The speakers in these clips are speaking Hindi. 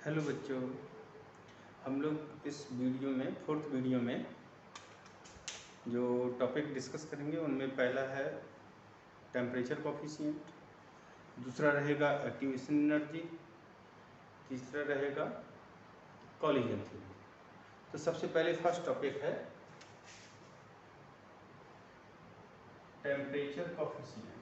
हेलो बच्चों, हम लोग इस वीडियो में फोर्थ वीडियो में जो टॉपिक डिस्कस करेंगे उनमें पहला है टेम्परेचर कोफिशिएंट, दूसरा रहेगा एक्टिवेशन एनर्जी, तीसरा रहेगा कॉलिजन थ्योरी। तो सबसे पहले फर्स्ट टॉपिक है टेम्परेचर कोफिशिएंट।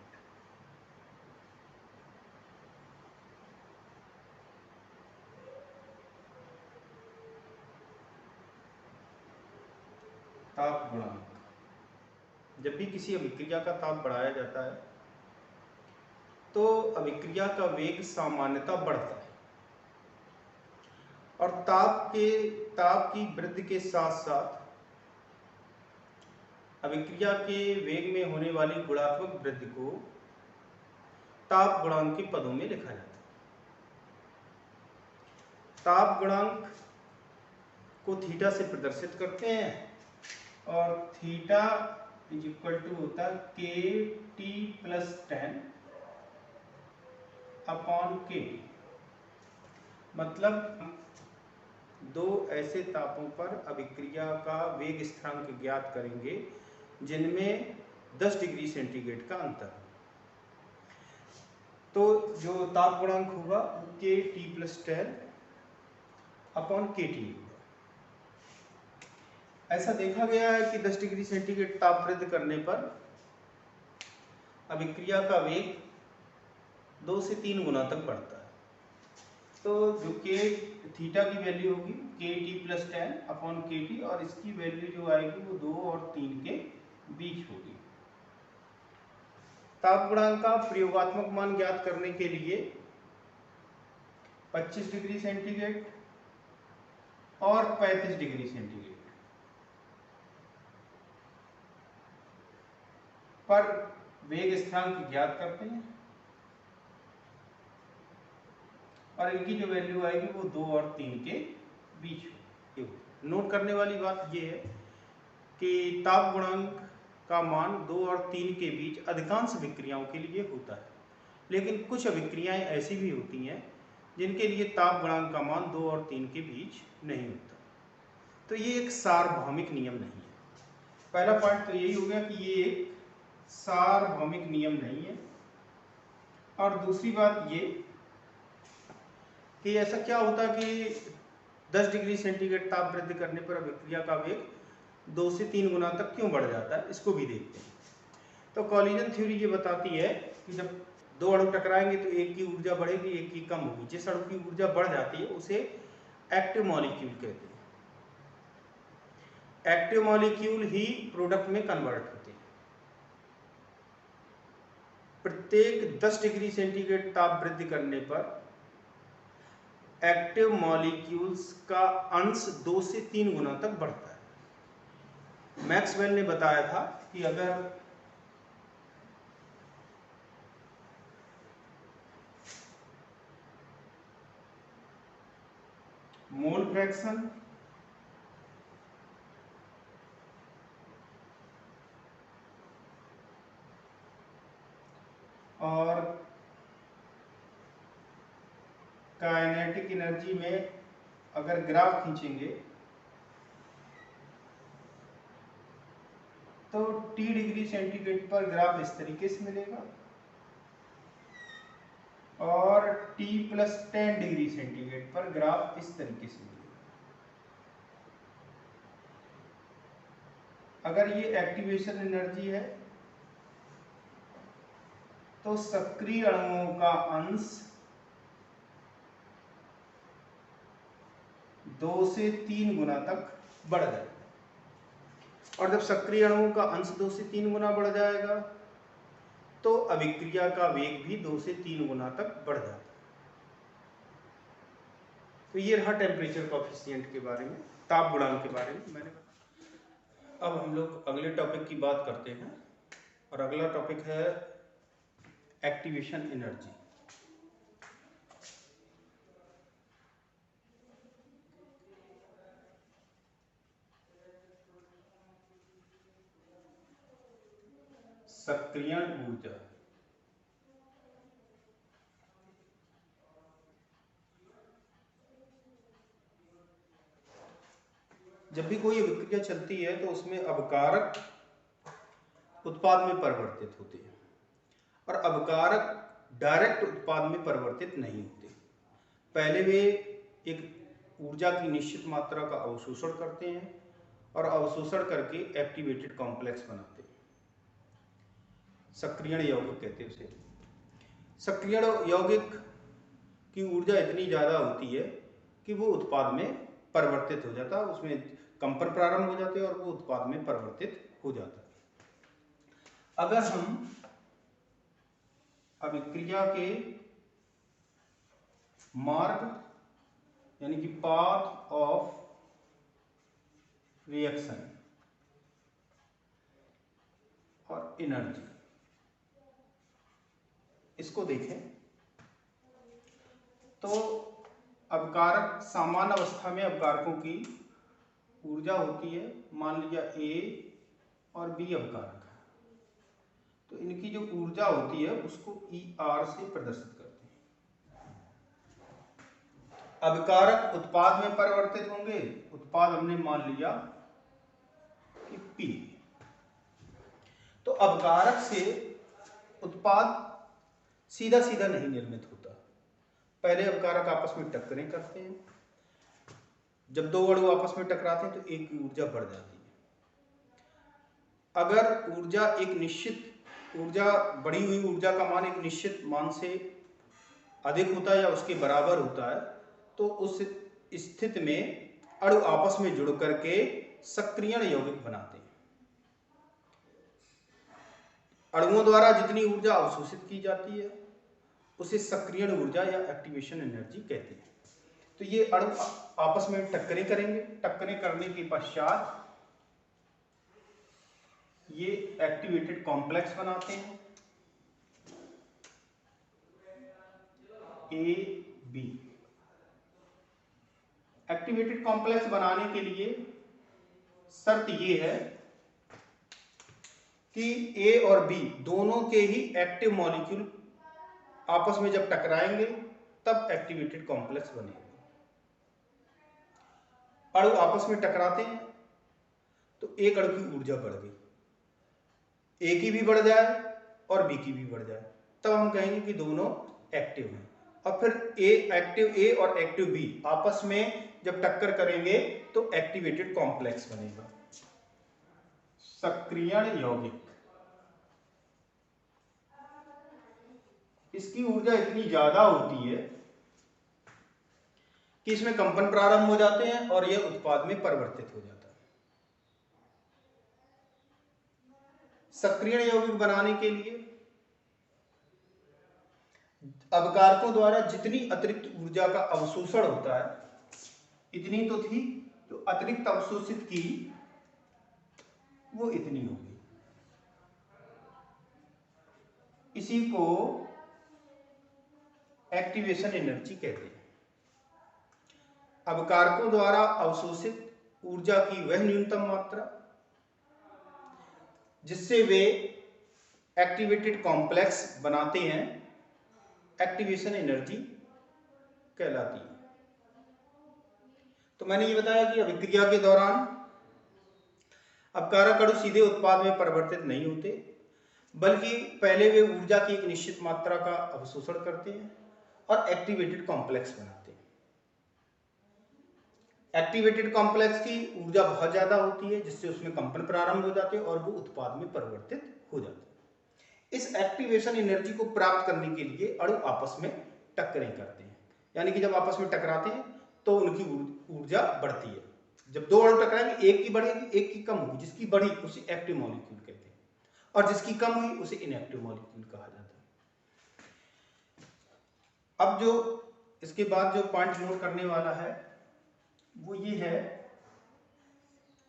ताप गुणांक। जब भी किसी अभिक्रिया का ताप बढ़ाया जाता है तो अभिक्रिया का वेग सामान्यतः बढ़ता है और ताप की वृद्धि के साथ साथ अभिक्रिया के वेग में होने वाली गुणात्मक वृद्धि को ताप गुणांक के पदों में लिखा जाता है। ताप गुणांक को थीटा से प्रदर्शित करते हैं और थीटा इज इक्वल टू होता है के टी प्लस 10 अपॉन के टी। मतलब दो ऐसे तापों पर अभिक्रिया का वेग स्थिरांक ज्ञात करेंगे जिनमें 10 डिग्री सेंटीग्रेड का अंतर है। तो जो ताप गुणांक होगा के टी प्लस 10 अपॉन के टी होगा। ऐसा देखा गया है कि 10 डिग्री सेंटीग्रेड ताप वृद्धि करने पर अभिक्रिया का वेग 2 से 3 गुना तक बढ़ता है। तो जो के थीटा की वैल्यू होगी के टी प्लस 10 अपॉन के टी और इसकी वैल्यू जो आएगी वो 2 और 3 के बीच होगी। ताप गुणांक का प्रयोगात्मक मान ज्ञात करने के लिए 25 डिग्री सेंटीग्रेड और 35 डिग्री सेंटीग्रेड पर वेग स्थिरांक ज्ञात करते हैं और इनकी जो वैल्यू आएगी वो 2 और 3 के बीच होगी। नोट करने वाली बात यह है कि ताप गुणांक का मान 2 और 3 के बीच अधिकांश अभिक्रियाओं के लिए होता है, लेकिन कुछ अभिक्रियाएं ऐसी भी होती हैं जिनके लिए ताप गुणांक का मान 2 और 3 के बीच नहीं होता। तो ये एक सार्वभौमिक नियम नहीं है। पहला पॉइंट तो यही हो गया कि ये एक सार्वभौमिक नियम नहीं है। और दूसरी बात ये कि ऐसा क्या होता है कि 10 डिग्री सेंटीग्रेड ताप वृद्धि करने पर अभिक्रिया का वेग 2 से 3 गुना तक क्यों बढ़ जाता है, इसको भी देखते हैं। तो कॉलिजन थ्योरी ये बताती है कि जब दो अणु टकराएंगे तो एक की ऊर्जा बढ़ेगी, एक की कम होगी। जिस अणु की ऊर्जा बढ़ जाती है उसे एक्टिव मॉलिक्यूल कहते हैं। एक्टिव मॉलिक्यूल ही प्रोडक्ट में कन्वर्ट होते हैं। प्रत्येक 10 डिग्री सेंटीग्रेड ताप वृद्धि करने पर एक्टिव मॉलिक्यूल्स का अंश 2 से 3 गुना तक बढ़ता है। मैक्सवेल ने बताया था कि अगर मोल फ्रैक्शन और काइनेटिक एनर्जी में अगर ग्राफ खींचेंगे तो T डिग्री सेंटीग्रेड पर ग्राफ इस तरीके से मिलेगा और T प्लस 10 डिग्री सेंटीग्रेड पर ग्राफ इस तरीके से मिलेगा। अगर ये एक्टिवेशन एनर्जी है तो सक्रिय अणुओं का अंश 2 से 3 गुना तक बढ़ जाएगा और जब सक्रिय अणुओं का अंश 2 से 3 गुना बढ़ जाएगा तो अभिक्रिया का वेग भी 2 से 3 गुना तक बढ़ जाता है। तो ये रहा टेम्परेचर कोफिशिएंट के बारे में, ताप गुणांक के बारे में मैंने बताया। अब हम लोग अगले टॉपिक की बात करते हैं और अगला टॉपिक है एक्टिवेशन एनर्जी। सक्रियण ऊर्जा। जब भी कोई अभिक्रिया चलती है तो उसमें अवकारक उत्पाद में परिवर्तित होते हैं और अवकारक डायरेक्ट उत्पाद में परिवर्तित नहीं होते। पहले वे एक ऊर्जा की निश्चित मात्रा का अवशोषण करते हैं और अवशोषण करके एक्टिवेटेड कॉम्प्लेक्स बनाते हैं। सक्रियण यौगिक कहते हैं उसे। सक्रियण यौगिक की ऊर्जा इतनी ज्यादा होती है कि वो उत्पाद में परिवर्तित हो जाता है, उसमें कंपन प्रारंभ हो जाते हैं और वो उत्पाद में परिवर्तित हो जाता है। अगर हम अभिक्रिया के मार्ग यानी कि पाथ ऑफ रिएक्शन और एनर्जी इसको देखें तो अवकारक सामान्य अवस्था में अवकारकों की ऊर्जा होती है, मान लिया ए और बी अवकारक है, तो इनकी जो ऊर्जा होती है उसको ER से प्रदर्शित करते हैं। अवकारक उत्पाद में परिवर्तित होंगे, उत्पाद हमने मान लिया कि P। तो अवकारक से उत्पाद सीधा सीधा नहीं निर्मित होता, पहले अवकारक आपस में टक्करें करते हैं। जब दो अणु आपस में टकराते हैं तो एक की ऊर्जा बढ़ जाती है। अगर ऊर्जा एक निश्चित ऊर्जा बढ़ी हुई ऊर्जा का मान एक निश्चित मान से अधिक होता है या उसके बराबर होता है तो उस स्थिति में अणु आपस में जुड़ करके सक्रियण यौगिक बनाते हैं। अणुओं द्वारा जितनी ऊर्जा अवशोषित की जाती है उसे सक्रियण ऊर्जा या एक्टिवेशन एनर्जी कहते हैं। तो ये अणु आपस में टक्करें करेंगे, टक्करें करने के पश्चात ये एक्टिवेटेड कॉम्प्लेक्स बनाते हैं ए बी। एक्टिवेटेड कॉम्प्लेक्स बनाने के लिए शर्त ये है कि ए और बी दोनों के ही एक्टिव मॉलिक्यूल आपस में जब टकराएंगे तब एक्टिवेटेड कॉम्प्लेक्स बनेगा। अणु आपस में टकराते हैं तो एक अणु की ऊर्जा बढ़ गई, ए की भी बढ़ जाए और बी की भी बढ़ जाए, तब हम कहेंगे कि दोनों एक्टिव हैं। और फिर एक्टिव ए और एक्टिव बी आपस में जब टक्कर करेंगे तो एक्टिवेटेड कॉम्प्लेक्स बनेगा, सक्रियण यौगिक। इसकी ऊर्जा इतनी ज्यादा होती है कि इसमें कंपन प्रारंभ हो जाते हैं और यह उत्पाद में परिवर्तित हो जाता है। सक्रियण यौगिक बनाने के लिए अवकारकों द्वारा जितनी अतिरिक्त ऊर्जा का अवशोषण होता है इतनी तो थी, जो अतिरिक्त अवशोषित की वो इतनी होगी। इसी को एक्टिवेशन एनर्जी कहते हैं। अवकारकों द्वारा अवशोषित ऊर्जा की वह न्यूनतम मात्रा जिससे वे एक्टिवेटेड कॉम्प्लेक्स बनाते हैं एक्टिवेशन एनर्जी कहलाती है। तो मैंने ये बताया कि अभिक्रिया के दौरान अवकारक अणु सीधे उत्पाद में परिवर्तित नहीं होते, बल्कि पहले वे ऊर्जा की एक निश्चित मात्रा का अवशोषण करते हैं और एक्टिवेटेड कॉम्प्लेक्स बनाते हैं। एक्टिवेटेड कॉम्प्लेक्स की ऊर्जा बहुत ज्यादा होती है जिससे उसमें कंपन प्रारंभ हो जाते हैं और वो उत्पाद में परिवर्तित हो जाते हैं। इस एक्टिवेशन एनर्जी को प्राप्त करने के लिए अणु आपस में टक्करें करते हैं, यानी कि जब आपस में टकराते हैं तो उनकी ऊर्जा बढ़ती है। जब दो अणु टकराएंगे एक की बढ़ेगी एक की कम होगी, जिसकी बढ़ी उसे एक्टिव मॉलिक्यूल कहते हैं और जिसकी कम हुई उसे इनएक्टिव मॉलिक्यूल कहा जाता है। अब जो इसके बाद जो पॉइंट नोट करने वाला है वो ये है,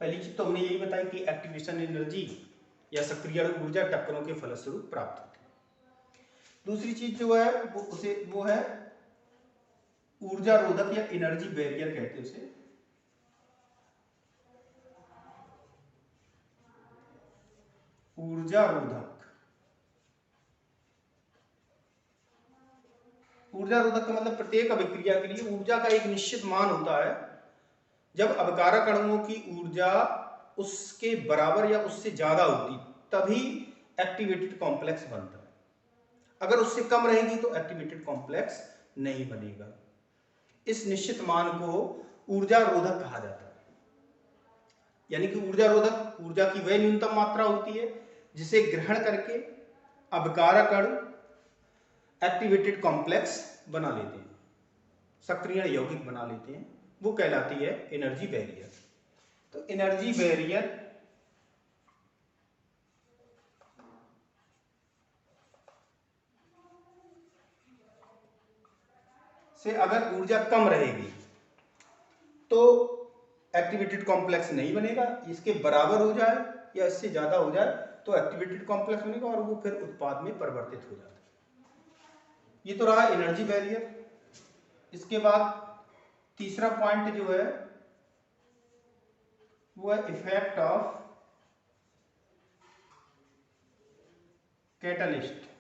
पहली चीज तो हमने यही बताई कि एक्टिवेशन एनर्जी या सक्रियण ऊर्जा टक्करों के फलस्वरूप प्राप्त होती है। दूसरी चीज जो है वो है ऊर्जा रोधक या एनर्जी बैरियर कहते हैं उसे। ऊर्जा रोधक, ऊर्जा रोधक का मतलब प्रत्येक अभिक्रिया के लिए ऊर्जा का एक निश्चित मान होता है जब अभिकारक अणुओं की ऊर्जा उसके बराबर या उससे ज्यादा होती तभी एक्टिवेटेड कॉम्प्लेक्स बनता है। अगर उससे कम रहेगी तो एक्टिवेटेड कॉम्प्लेक्स नहीं बनेगा। इस निश्चित मान को ऊर्जा रोधक कहा जाता है। यानी कि ऊर्जा रोधक ऊर्जा की वह न्यूनतम मात्रा होती है जिसे ग्रहण करके अभिकारक अणु एक्टिवेटेड कॉम्प्लेक्स बना लेते हैं, सक्रिय यौगिक बना लेते हैं, वो कहलाती है एनर्जी बैरियर। तो एनर्जी बैरियर से अगर ऊर्जा कम रहेगी तो एक्टिवेटेड कॉम्प्लेक्स नहीं बनेगा, इसके बराबर हो जाए या इससे ज्यादा हो जाए तो एक्टिवेटेड कॉम्प्लेक्स बनेगा और वो फिर उत्पाद में परिवर्तित हो जाता है। ये तो रहा एनर्जी बैरियर। इसके बाद तीसरा पॉइंट जो है वो है इफेक्ट ऑफ कैटलिस्ट।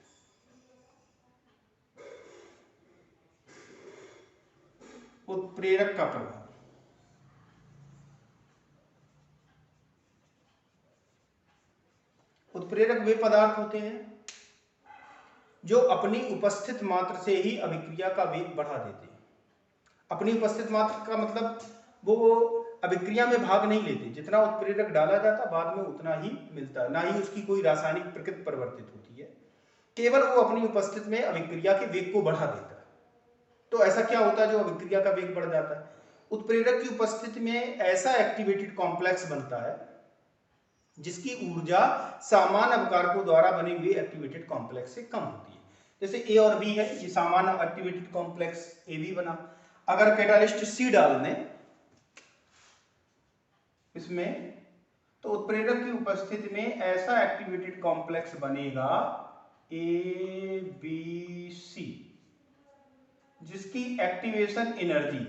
उत्प्रेरक का प्रभाव। उत्प्रेरक वे पदार्थ होते हैं जो अपनी उपस्थित मात्र से ही अभिक्रिया का वेग बढ़ा देते हैं। अपनी उपस्थित मात्र का मतलब वो अभिक्रिया में भाग नहीं लेते, जितना उत्प्रेरक डाला जाता बाद में उतना ही मिलता है, ना ही उसकी कोई रासायनिक प्रकृति परिवर्तित होती है, केवल वो अपनी उपस्थिति में अभिक्रिया के वेग को बढ़ा देता है। तो ऐसा क्या होता है जो अभिक्रिया का वेग बढ़ जाता है? उत्प्रेरक की उपस्थिति में ऐसा एक्टिवेटेड कॉम्प्लेक्स बनता है जिसकी ऊर्जा सामान्य अभिकारकों द्वारा बने हुए एक्टिवेटेड कॉम्प्लेक्स से कम होती है। जैसे ए और बी है, ये सामान्य एक्टिवेटेड कॉम्प्लेक्स ए बी बना। अगर कैटालिस्ट सी डाल दें इसमें तो उत्प्रेरक की उपस्थिति में ऐसा एक्टिवेटेड कॉम्प्लेक्स बनेगा ए बी सी जिसकी एक्टिवेशन एनर्जी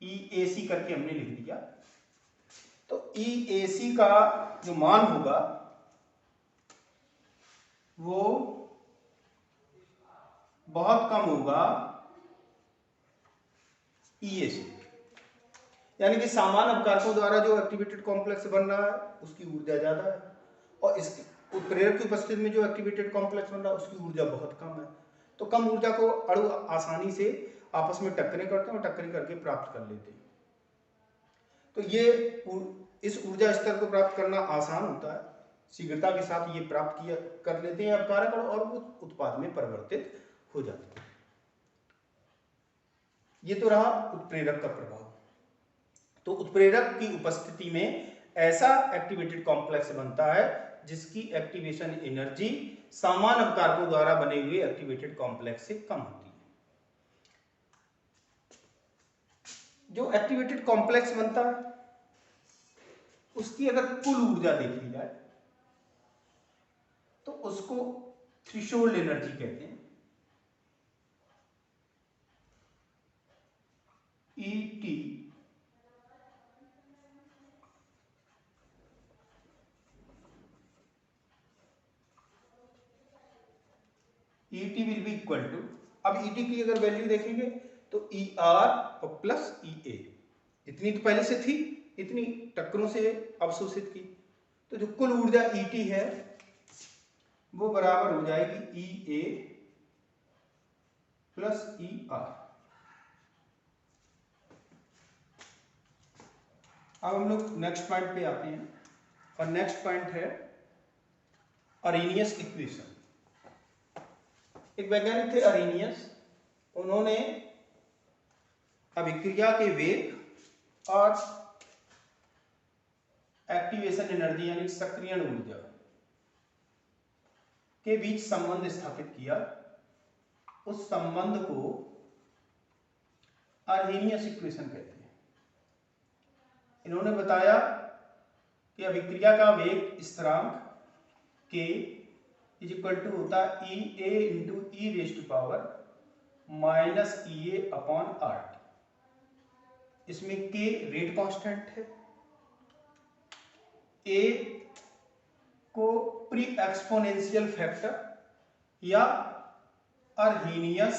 EAC करके हमने लिख दिया। तो EAC का जो मान होगा वो बहुत कम होगा EAC, यानी कि सामान्य अभिकारकों द्वारा जो एक्टिवेटेड कॉम्प्लेक्स बन रहा है उसकी ऊर्जा ज्यादा है और इसकी उत्प्रेरक की उपस्थिति में जो एक्टिवेटेड कॉम्प्लेक्स बन रहा है उसकी ऊर्जा बहुत कम है। तो कम ऊर्जा को अणु आसानी से आपस में टक्करें करते हैं और टक्करें करके प्राप्त कर लेते हैं। तो ये इस ऊर्जा स्तर को प्राप्त करना आसान होता है, शीघ्रता के साथ ये प्राप्त किया कर लेते हैं अभिकारक और वो उत्पाद में परिवर्तित हो जाते हैं। ये तो रहा उत्प्रेरक का प्रभाव। तो उत्प्रेरक की उपस्थिति में ऐसा एक्टिवेटेड कॉम्प्लेक्स बनता है जिसकी एक्टिवेशन एनर्जी सामान्य अभिकारकों द्वारा बने हुए एक्टिवेटेड कॉम्प्लेक्स से कम होती है। जो एक्टिवेटेड कॉम्प्लेक्स बनता है उसकी अगर कुल ऊर्जा देखी जाए तो उसको थ्रेशोल्ड एनर्जी कहते हैं। ET will be equal to, अब ET की अगर वैल्यू देखेंगे तो ER और प्लस EA, इतनी तो पहले से थी, इतनी टक्करों से अवशोषित की, तो जो कुल ऊर्जा ET है वो बराबर हो जाएगी EA प्लस ER। अब हम लोग नेक्स्ट पॉइंट पे आते हैं और नेक्स्ट पॉइंट है अरेनियस इक्वेशन। एक वैज्ञानिक थे अरेनियस, उन्होंने अभिक्रिया के वेग और एक्टिवेशन एनर्जी यानी सक्रियण ऊर्जा के बीच संबंध स्थापित किया। उस संबंध को अरेनियस इक्वेशन कहते हैं। इन्होंने बताया कि अभिक्रिया का वेग स्थिरांक K इज इक्वल टू होता है EA into E raise to power minus EA upon RT। इसमें K रेट कांस्टेंट है, A को प्री एक्सपोनेंशियल फैक्टर या अर्हेनियस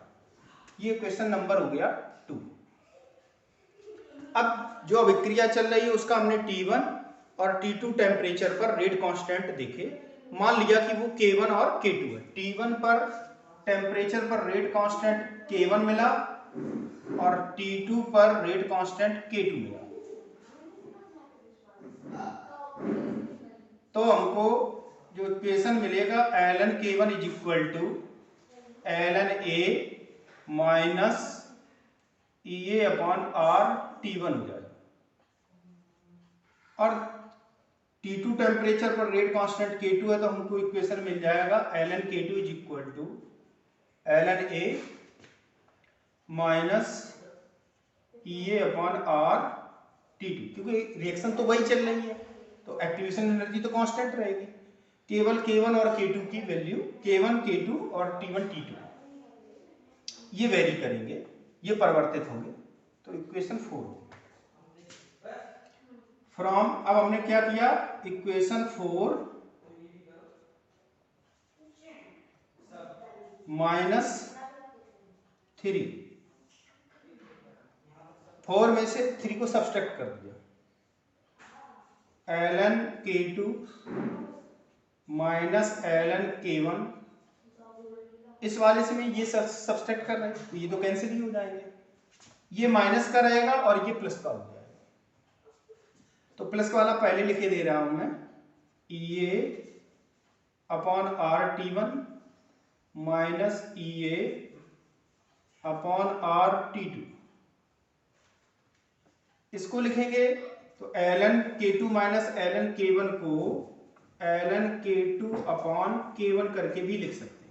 ये इक्वेशन नंबर हो गया 2। अब जो अभिक्रिया चल रही है उसका हमने T1 और T2 टेम्परेचर पर रेट कांस्टेंट देखे। मान लिया कि वो K1 और K2 है। T1 पर टेम्परेचर पर रेट कांस्टेंट K1 मिला और T2 पर रेट कांस्टेंट K2 मिला। तो हमको जो इक्वेशन मिलेगा ln K1 is equal to ln A minus EA upon R T1 हो जाएगा। और T2 टेम्परेचर पर रेट कांस्टेंट K2 है तो हमको इक्वेशन मिल जाएगा ln K2 is equal to ln A minus EA upon R T2, क्योंकि रिएक्शन तो वही चल रही है तो एक्टिवेशन एनर्जी तो कांस्टेंट रहेगी। केवल K1 और K2 की वैल्यू, K1 K2 और T1 T2 ये वेरी करेंगे, ये परिवर्तित होंगे। तो इक्वेशन 4 फ्रॉम, अब हमने क्या किया, इक्वेशन 4 माइनस 3 4 में से 3 को सब्सट्रैक्ट कर दिया, ln k2 minus ln k1, इस वाले से मैं ये सब्सट्रैक्ट कर रहे हैं तो ये तो कैंसिल ही हो जाएंगे, ये माइनस का रहेगा और ये प्लस का हो जाएगा। तो प्लस वाला पहले लिखे दे रहा हूं मैं, EA upon RT1 minus EA upon RT2, इसको लिखेंगे तो ln k2 minus ln k1 को ln k2 अपॉन k1 करके भी लिख सकते हैं।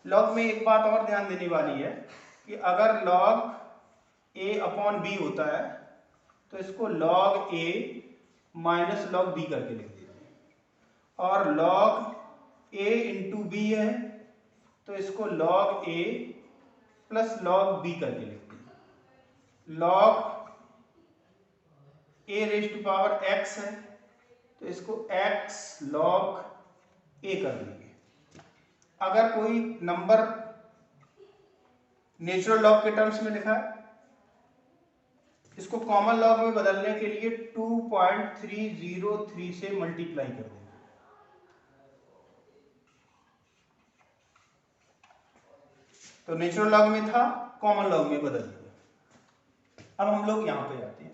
लॉग में एक बात और ध्यान देने वाली है कि अगर log a अपॉन b होता है तो इसको log a minus log b करके लिख देते हैं, और log a इंटू b है तो इसको log a plus log b करके लिखते हैं। log a raise to power x है तो इसको x log a कर देंगे। अगर कोई नंबर नेचुरल लॉग के टर्म्स में लिखा है, इसको कॉमन लॉग में बदलने के लिए 2.303 से मल्टीप्लाई कर देंगे। तो नेचुरल लॉग में था, कॉमन लॉग में बदल दिया। अब हम लोग यहां पे आते हैं,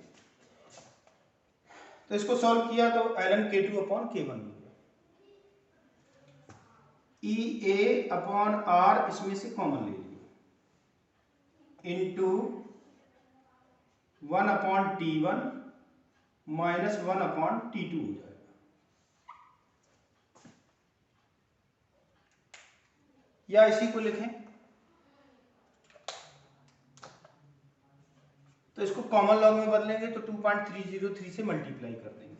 तो इसको सॉल्व किया तो ln k2 अपॉन k1 हो गया, EA अपॉन R इसमें से कॉमन ले लिया, into 1 upon T1 minus 1 upon T2 हो जाएगा। या इसी को लिखें तो इसको कॉमन लॉग में बदलेंगे तो 2.303 से मल्टीप्लाई कर देंगे।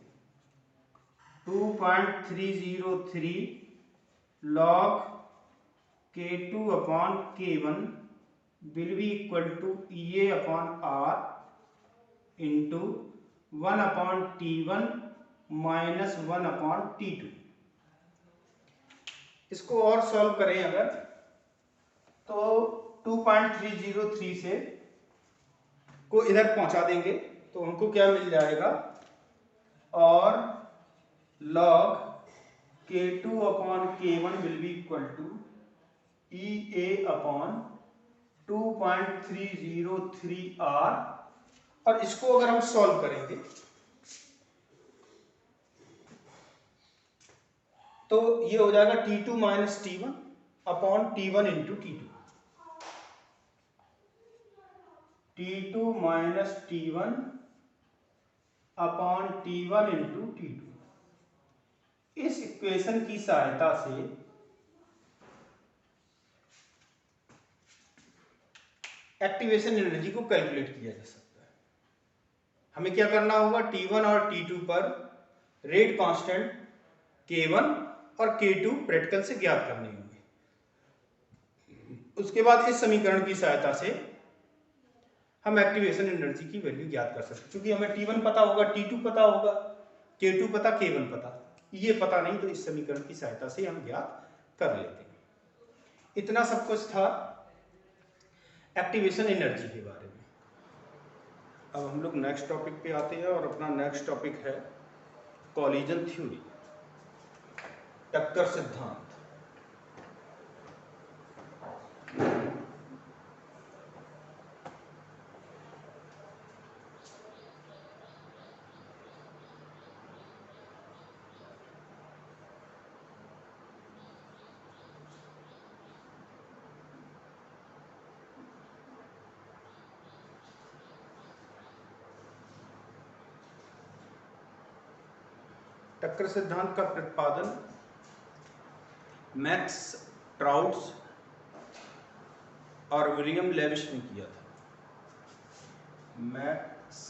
2.303 log k2 upon k1 will be equal to EA upon R into 1 upon T1 minus 1 upon T2। इसको और सॉल्व करें अगर तो 2.303 से को इधर पहुंचा देंगे तो हमको क्या मिल जाएगा, और log k2 upon k1 will be equal to EA upon 2.303R, और इसको अगर हम सॉल्व करेंगे तो ये हो जाएगा T2 minus T1 upon T1 into T2, T2 minus T1 upon T1 into T2। इस इक्वेशन की सहायता से एक्टिवेशन एनर्जी को कैलकुलेट किया जा सकता है। हमें क्या करना होगा, T1 और T2 पर रेट कांस्टेंट K1 और K2 प्रैक्टिकल से ज्ञात करने होंगे। उसके बाद इस समीकरण की सहायता से हम एक्टिवेशन एनर्जी की वैल्यू ज्ञात कर सकते हैं। क्योंकि हमें T1 पता होगा, T2 पता होगा, K2 पता, K1 पता, ये पता नहीं, तो इस समीकरण की सहायता से हम ज्ञात कर लेते हैं। इतना सब कुछ था एक्टिवेशन एनर्जी के बारे में। अब हम लोग नेक्स्ट टॉपिक पे आते हैं, और अपना नेक्स्ट टॉपिक है कॉलिजन थ्योरी, टक्कर सिद्धांत। टक्कर सिद्धांत का प्रतिपादन मैक्स ट्राउट्स और विलियम लेविश ने किया था। मैक्स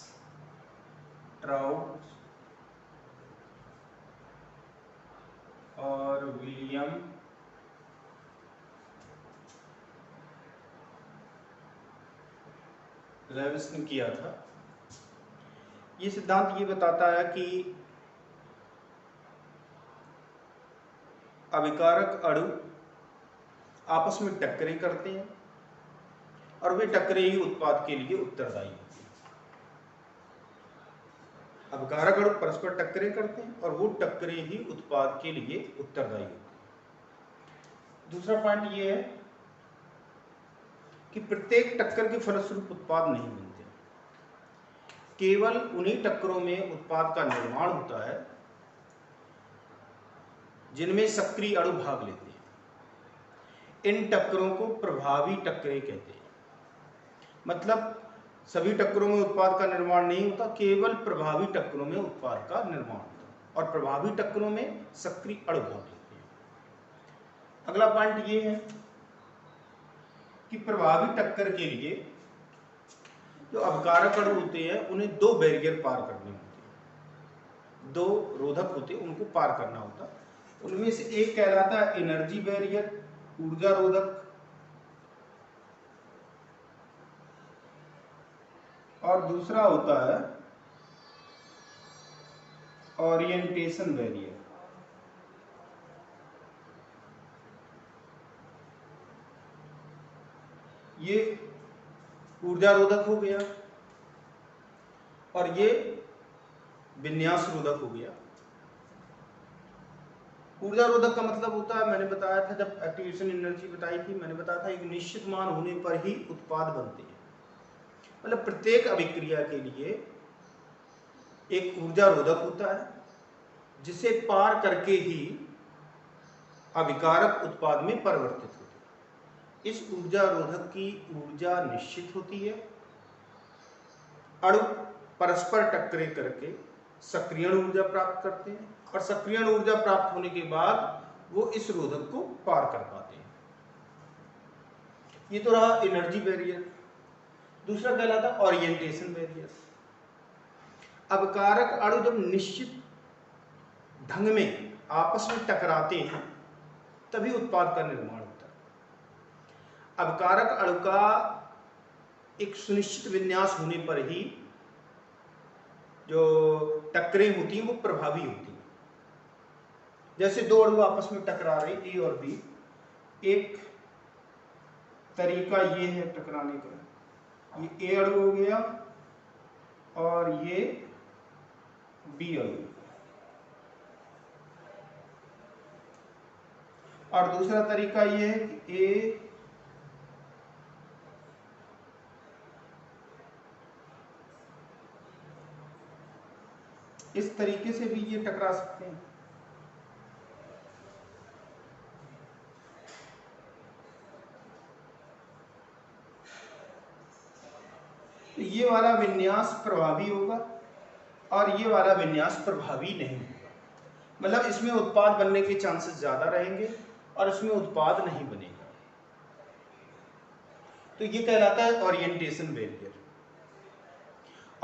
ट्राउट्स और विलियम लेविस ने किया था। ये सिद्धांत ये बताता है कि अभिकारक अणु आपस में टक्करें करते हैं और वे टक्करें ही उत्पाद के लिए उत्तरदायी होती हैं। अभिकारक अणु परस्पर टक्करें करते हैं और वो टक्करें ही उत्पाद के लिए उत्तरदायी होती हैं। दूसरा पॉइंट ये है कि प्रत्येक टक्कर के फलस्वरूप उत्पाद नहीं बनते, केवल उन्हीं टक्करों में उत्पाद का निर्माण होता है जिनमें सक्रिय अणु भाग लेते हैं। इन टक्करों को प्रभावी टक्करें कहते हैं। मतलब सभी टक्करों में उत्पाद का निर्माण नहीं होता, केवल प्रभावी टक्करों में उत्पाद का निर्माण होता है और प्रभावी टक्करों में सक्रिय अणु भाग लेते हैं। अगला पॉइंट ये है कि प्रभावी टक्कर के लिए जो अभिकारक अणु होते हैं उन्हें दो बैरियर पार करने होते हैं, दो रोधक होते हैं, उनको पार करना होता है। उनमें से एक कहलाता है एनर्जी बैरियर, ऊर्जा रोधक, और दूसरा होता है ओरिएंटेशन बैरियर। ये ऊर्जा रोधक हो गया और ये विन्यास रोधक हो गया। ऊर्जा रोधक का मतलब होता है, मैंने बताया था जब एक्टिवेशन एनर्जी बताई थी, मैंने बताया था एक निश्चित मान होने पर ही उत्पाद बनते हैं। मतलब प्रत्येक अभिक्रिया के लिए एक ऊर्जा रोधक होता है जिसे पार करके ही अभिकारक उत्पाद में परिवर्तित होते हैं। इस ऊर्जा रोधक की ऊर्जा निश्चित होती है। अणु परस्पर टक्करें करके सक्रियण ऊर्जा प्राप्त करते हैं और सक्रियण ऊर्जा प्राप्त होने के बाद वो इस रोधक को पार कर पाते हैं। ये तो रहा एनर्जी बैरियर। दूसरा कहलाता है ओरिएंटेशन बैरियर। अभिकारक अणु जब निश्चित ढंग में आपस में टकराते हैं तभी उत्पाद का निर्माण होता है। अभिकारक अणु का एक सुनिश्चित विन्यास होने पर ही जो टक्करें होती हैं वो प्रभावी होती हैं। जैसे दो अणु आपस में टकरा रहे ए और बी, एक तरीका ये है टकराने का, ये ए अणु हो गया और ये बी अणु, और दूसरा तरीका ये है कि ए इस तरीके से भी ये टकरा सकते हैं। तो ये वाला विन्यास प्रभावी होगा और ये वाला विन्यास प्रभावी नहीं होगा। मतलब इसमें उत्पाद बनने के चांसेस ज्यादा रहेंगे और इसमें उत्पाद नहीं बनेगा। तो ये कहलाता है ओरिएंटेशन बैरियर।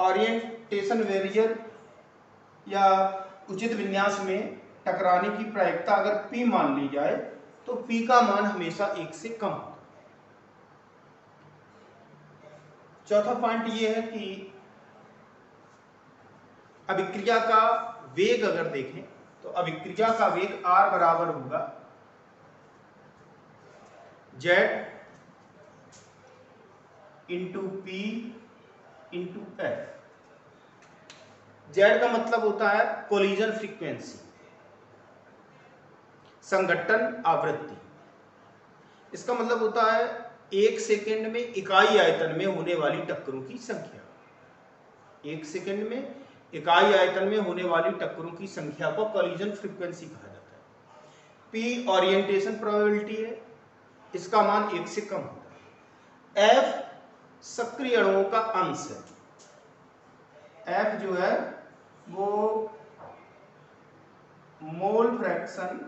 ओरिएंटेशन बैरियर या उचित विन्यास में टकराने की प्रायिकता अगर P मान ली जाए तो P का मान हमेशा 1 से कम होता है। चौथा पॉइंट ये है कि अभिक्रिया का वेग अगर देखें तो अभिक्रिया का वेग R बराबर होगा Z into P into F। Z का मतलब होता है कोलिजन फ्रीक्वेंसी, संघटन आवृत्ति। इसका मतलब होता है 1 सेकंड में इकाई आयतन में होने वाली टक्करों की संख्या। 1 सेकंड में इकाई आयतन में होने वाली टक्करों की संख्या को कोलिजन फ्रीक्वेंसी कहा जाता है। P ओरिएंटेशन प्रोबेबिलिटी है, इसका मान 1 से कम होता है। F सक्रिय अणुओं का अंश है। F जो है वो mole fraction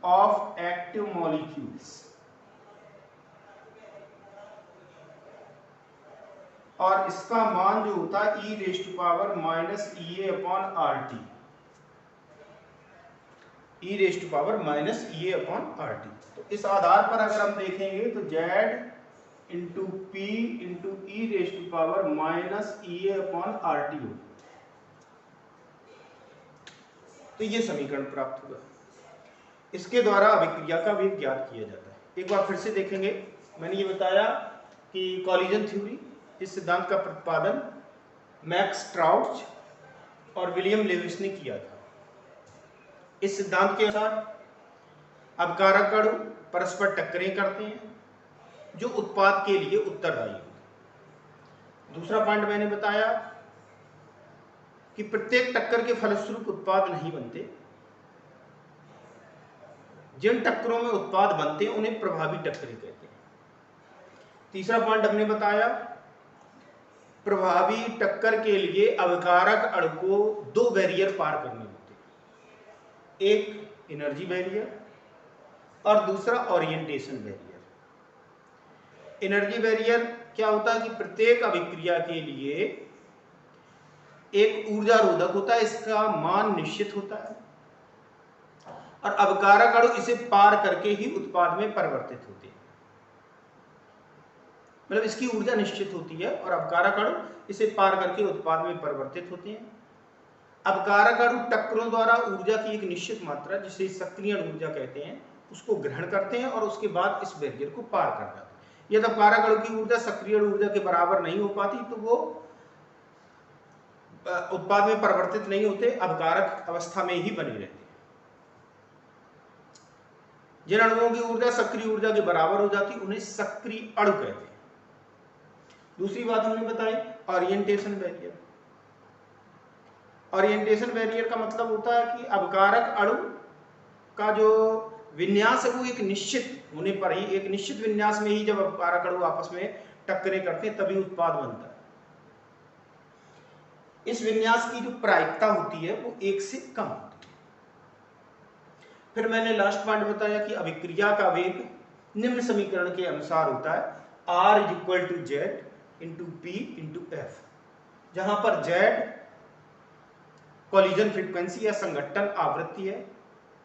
of active molecules, और इसका मान जो होता है e raise to power minus EA upon RT, e raise to power minus EA upon RT। तो इस आधार पर अगर हम देखेंगे तो Z into P into E raise to power minus EA upon RT हो। तो ये समीकरण प्राप्त हुआ। इसके द्वारा अभिक्रिया का वेग ज्ञात किया जाता है। एक बार फिर से देखेंगे, मैंने ये बताया कि कोलिजन थ्योरी, इस सिद्धांत का प्रतिपादन मैक्स ट्राउच और विलियम लेविस ने किया था। इस सिद्धांत के अनुसार अपकारक अणु परस्पर टक्करें करते हैं जो उत्पाद के लिए उत्तरदायी होते हैं। दूसरा पॉइंट मैंने बताया कि प्रत्येक टक्कर के फलस्वरूप उत्पाद नहीं बनते। जिन टक्करों में उत्पाद बनते हैं उन्हें प्रभावी टक्करें कहते हैं। तीसरा पॉइंट हमने बताया, प्रभावी टक्कर के लिए अवकारक अणु को दो बैरियर पार करने होते हैं, एक एनर्जी बैरियर और दूसरा ओरिएंटेशन बैरियर। एनर्जी बैरियर क्या होता है कि प्रत्येक अभिक्रिया के लिए एक ऊर्जा रोधक होता है, इसका मान निश्चित होता है और अवकारक अणु इसे पार करके ही उत्पाद में परिवर्तित होते हैं। मतलब इसकी ऊर्जा निश्चित होती है और अपकारक अणु इसे पार करके उत्पाद में परिवर्तित होते हैं। अपकारक अणु टक्करों द्वारा ऊर्जा की एक निश्चित मात्रा, जिसे सक्रिय ऊर्जा कहते हैं, उसको ग्रहण करते हैं और उसके बाद इस बैरियर को पार कर जाते हैं। यदि अपकारक अणु की ऊर्जा सक्रिय ऊर्जा के बराबर नहीं हो पाती तो वो उत्पाद में परिवर्तित नहीं होते, अपकारक अवस्था में ही बने रहते हैं। जिन अणुओं की ऊर्जा सक्रिय ऊर्जा के बराबर हो जाती उन्हें सक्रिय अणु कहते हैं। दूसरी बात हमने बताई ओरिएंटेशन बैरियर। ओरिएंटेशन बैरियर का मतलब होता है कि अपकारक अणु का जो विन्यास है वो एक निश्चित होने पर ही, एक निश्चित विन्यास में ही जब अपकारक अणु आपस में टक्करें करते हैं तभी उत्पाद बनता है। इस विन्यास की जो प्रायिकता होती है वो 1 से कम होती है। फिर मैंने लास्ट पॉइंट बताया कि अभिक्रिया का वेग निम्न समीकरण के अनुसार होता है, R = Z × P × F, जहां पर Z कोलिजन फ्रीक्वेंसी या संघटन आवृत्ति है।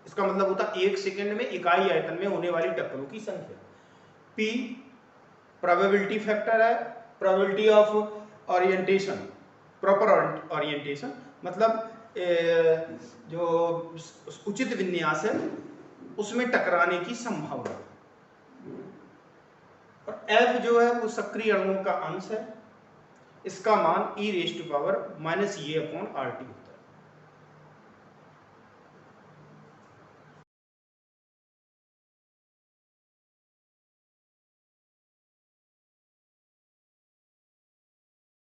इसका मतलब होता है 1 सेकंड में इकाई आयतन में होने वाली टक्करों की संख्या। P प्रोबेबिलिटी फैक्टर है, probability of orientation, proper orientation मतलब जो उचित विन्यास है उसमें टकराने की संभावना। और F जो है वो सक्रिय अणुओं का अंश है, इसका मान e⁻⁻⁴ होता है।